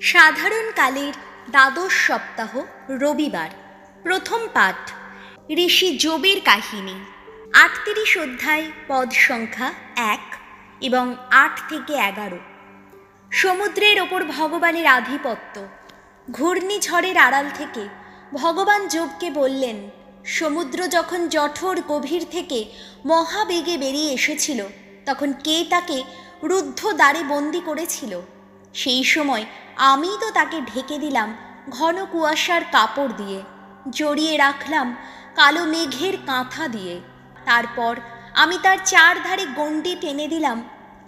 সাধারণকালের দ্বাদশ সপ্তাহ রবিবার। প্রথম পাঠ ঋষি যোবের কাহিনী। 38 অধ্যায়, পদ সংখ্যা 1 এবং 8 থেকে 11। সমুদ্রের ওপর ভগবানের আধিপত্য। ঘূর্ণিঝড়ের আড়াল থেকে ভগবান যোবকে বললেন, সমুদ্র যখন জঠর গভীর থেকে মহাবেগে বেরিয়ে এসেছিল, তখন কে তাকে রুদ্ধ দ্বারে বন্দি করেছিল? সেই সময় আমি তো তাকে ঢেকে দিলাম ঘন কুয়াশার কাপড় দিয়ে, জড়িয়ে রাখলাম কালো মেঘের কাঁথা দিয়ে। তারপর আমি তার চারধারে গণ্ডি টেনে দিলাম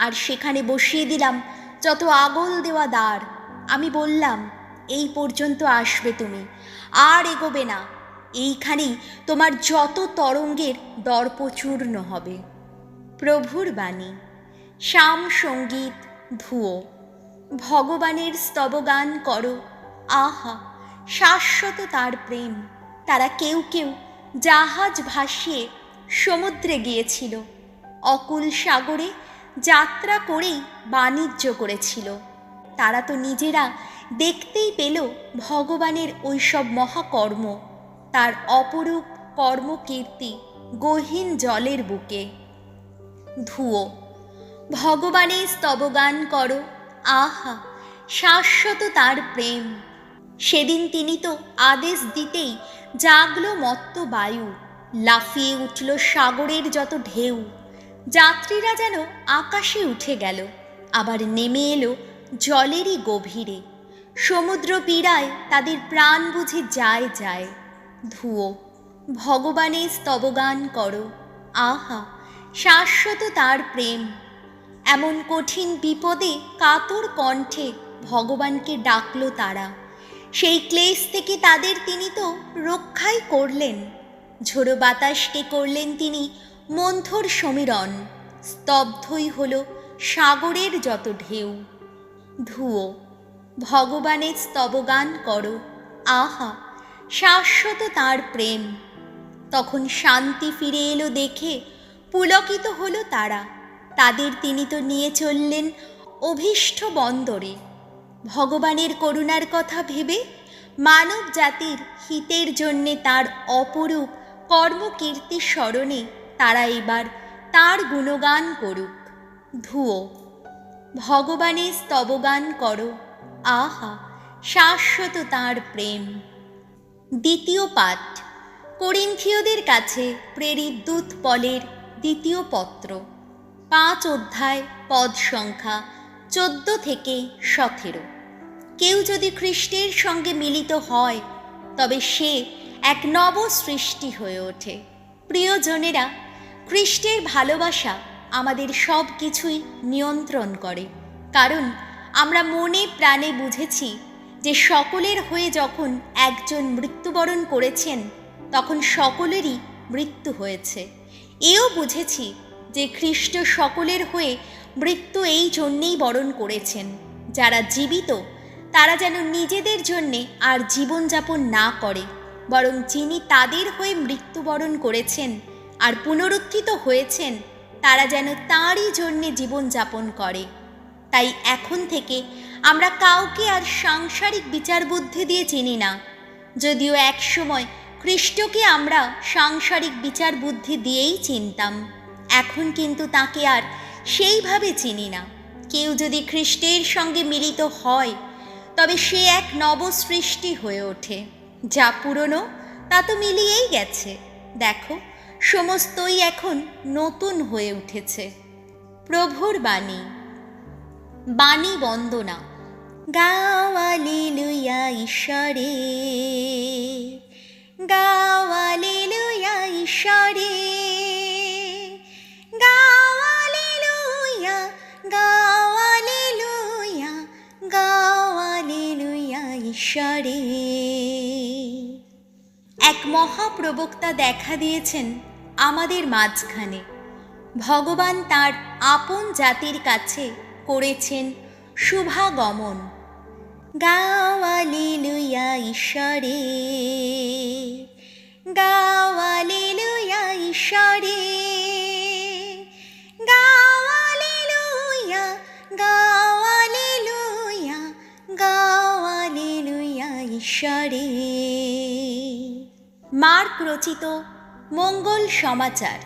আর সেখানে বসিয়ে দিলাম যত আগল দেওয়া দ্বার। আমি বললাম, এই পর্যন্ত আসবে তুমি, আর এগোবে না। এইখানেই তোমার যত তরঙ্গের দর্পচূর্ণ হবে। প্রভুর বাণী। শ্যাম সঙ্গীত ধুয়ো। ভগবানের স্তবগান করো, আহা শাশ্বত তার প্রেম। তারা কেউ কেউ জাহাজ ভাসিয়ে সমুদ্রে গিয়েছিল, অকুল সাগরে যাত্রা করেই বাণিজ্য করেছিল। তারা তো নিজেরা দেখতেই পেল ভগবানের ওইসব মহাকর্ম, তার অপরূপ কর্মকীর্তি গহীন জলের বুকে। ধুয়ো। ভগবানের স্তবগান করো, আহা শাশ্বত তার প্রেম। সেদিন তিনি তো আদেশ দিতেই জাগলো মত্ত বায়ু, লাফিয়ে উঠল সাগরের যত ঢেউ। যাত্রীরা যেন আকাশে উঠে গেল, আবার নেমে এলো জলেরই গভীরে। সমুদ্র পীড়ায় তাদের প্রাণ বুঝে যায় যায়। ধুয়ো। ভগবানের স্তবগান করো, আহা শাশ্বত তার প্রেম। এমন কঠিন বিপদে কাতর কণ্ঠে ভগবানকে ডাকল তারা। সেই ক্লেশ থেকে তাদের তিনি তো রক্ষাই করলেন। ঝোড়ো বাতাসকে করলেন তিনি মন্থর সমীরণ, স্তব্ধই হল সাগরের যত ঢেউ। ধুয়ো। ভগবানের স্তবগান করো, আহা শাশ্বত তার প্রেম। তখন শান্তি ফিরে এলো দেখে পুলকিত হলো তারা। তাদের তিনি তো নিয়ে চললেন অভীষ্ট বন্দরে। ভগবানের করুণার কথা ভেবে মানব জাতির হিতের জন্যে তার অপরূপ কর্মকীর্তি স্মরণে তারা এবার তার গুণগান করুক। ধুয়ো। ভগবানের স্তবগান করো, আহা শাশ্বত তার প্রেম। দ্বিতীয় পাঠ করিন্থীয়দের কাছে প্রেরিত দূত পলের দ্বিতীয় পত্র। 5 অধ্যায়, পদ সংখ্যা 14 থেকে 17। কেউ যদি খ্রিস্টের সঙ্গে মিলিত হয়, তবে সে এক নব সৃষ্টি হয়ে ওঠে। প্রিয়জনেরা, খ্রিস্টের ভালোবাসা আমাদের সব কিছুই নিয়ন্ত্রণ করে, কারণ আমরা মনে প্রাণে বুঝেছি যে সকলের হয়ে যখন একজন মৃত্যুবরণ করেছেন, তখন সকলেরই মৃত্যু হয়েছে। এও বুঝেছি যে খ্রিস্ট সকলের হয়ে মৃত্যু এই জন্যেই বরণ করেছেন, যারা জীবিত তারা যেন নিজেদের জন্যে আর জীবনযাপন না করে, বরং যিনি তাদের হয়ে মৃত্যুবরণ করেছেন আর পুনরুত্থিত হয়েছেন, তারা যেন তাঁরই জন্যে জীবনযাপন করে। তাই এখন থেকে আমরা কাউকে আর সাংসারিক বিচার বুদ্ধি দিয়ে চিনি না, যদিও একসময় খ্রিস্টকে আমরা সাংসারিক বিচার বুদ্ধি দিয়েই চিনতাম। এখন কিন্তু তাকে আর সেইভাবে চিনি না। কেউ যদি খ্রিস্টের সঙ্গে মিলিত হয়, তবে সে এক নব সৃষ্টি হয়ে ওঠে। যা পুরনো তা তো মিলিয়েই গেছে, দেখো সমস্তই এখন নতুন হয়ে উঠেছে। প্রভুর বাণী। বাণী বন্দনা। গাও হালেলুয়া ঈশ্বরে, গাও হালেলুয়া ঈশ্বরে, গাও হালেলুয়া, গাও হালেলুয়া, গাও হালেলুয়া ঈশ্বরে। এক মহাপ্রবক্তা দেখা দিয়েছেন আমাদের মাঝখানে। ভগবান তার আপন জাতির কাছে করেছেন শুভাগমন। গাও হালেলুয়া ঈশ্বরে, গাও হালেলুয়া ঈশ্বরে, গাও হালেলুয়া, গাও হালেলুয়া, গাও ঈশ্বরে। মার্ক রচিত মঙ্গল সমাচার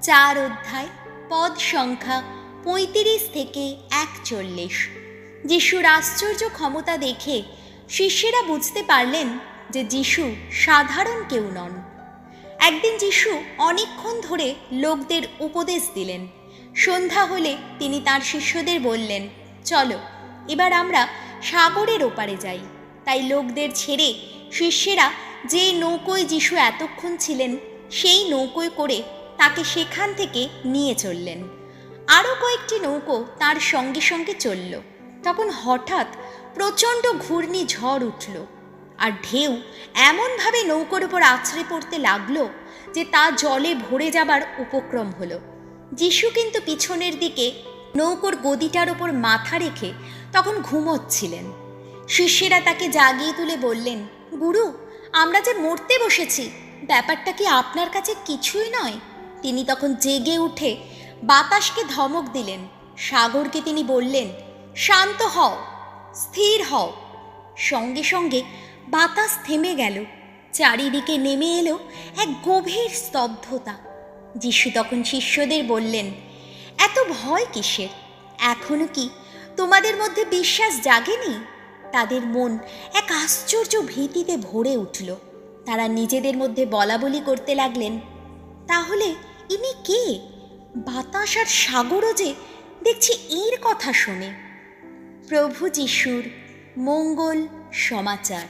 4 অধ্যায়, পদ সংখ্যা 35 থেকে 41। যিশুর আশ্চর্য ক্ষমতা দেখে শিষ্যেরা বুঝতে পারলেন যে যিশু সাধারণ কেউ নন। একদিন যিশু অনেকক্ষণ ধরে লোকদের উপদেশ দিলেন। সন্ধ্যা হলে তিনি তার শিষ্যদের বললেন, চলো এবার আমরা সাগরের ওপারে যাই। তাই লোকদের ছেড়ে শিষ্যেরা যে নৌকোয় যিশু এতক্ষণ ছিলেন সেই নৌকোয় করে তাকে সেখান থেকে নিয়ে চললেন। আরও কয়েকটি নৌকো তার সঙ্গে সঙ্গে চলল। তখন হঠাৎ প্রচণ্ড ঘূর্ণি ঝড় উঠল, আর ঢেউ এমনভাবে নৌকোর উপর আছড়ে পড়তে লাগলো যে তা জলে ভরে যাবার উপক্রম হলো। যিশু কিন্তু পিছনের দিকে নৌকোর গদিটার ওপর মাথা রেখে তখন ঘুমোচ্ছিলেন। শিষ্যেরা তাকে জাগিয়ে তুলে বললেন, গুরু, আমরা যে মরতে বসেছি, ব্যাপারটা কি আপনার কাছে কিছুই নয়? তিনি তখন জেগে উঠে বাতাসকে ধমক দিলেন, সাগরকে তিনি বললেন, শান্ত হও, স্থির হও। সঙ্গে সঙ্গে বাতাস থেমে গেল। চারিদিকে নেমে এলো এক গভীর স্তব্ধতা। যিশু তখন শিষ্যদের বললেন, এত ভয় কিসের? এখনো কি তোমাদের মধ্যে বিশ্বাস জাগেনি? তাদের মন এক আশ্চর্য ভীতিতে ভরে উঠল। তারা নিজেদের মধ্যে বলাবলি করতে লাগলেন, তাহলে ইনি কে? বাতাস আর সাগরও যে দেখছি এর কথা শোনে। প্রভু যিশুর মঙ্গল সমাচার।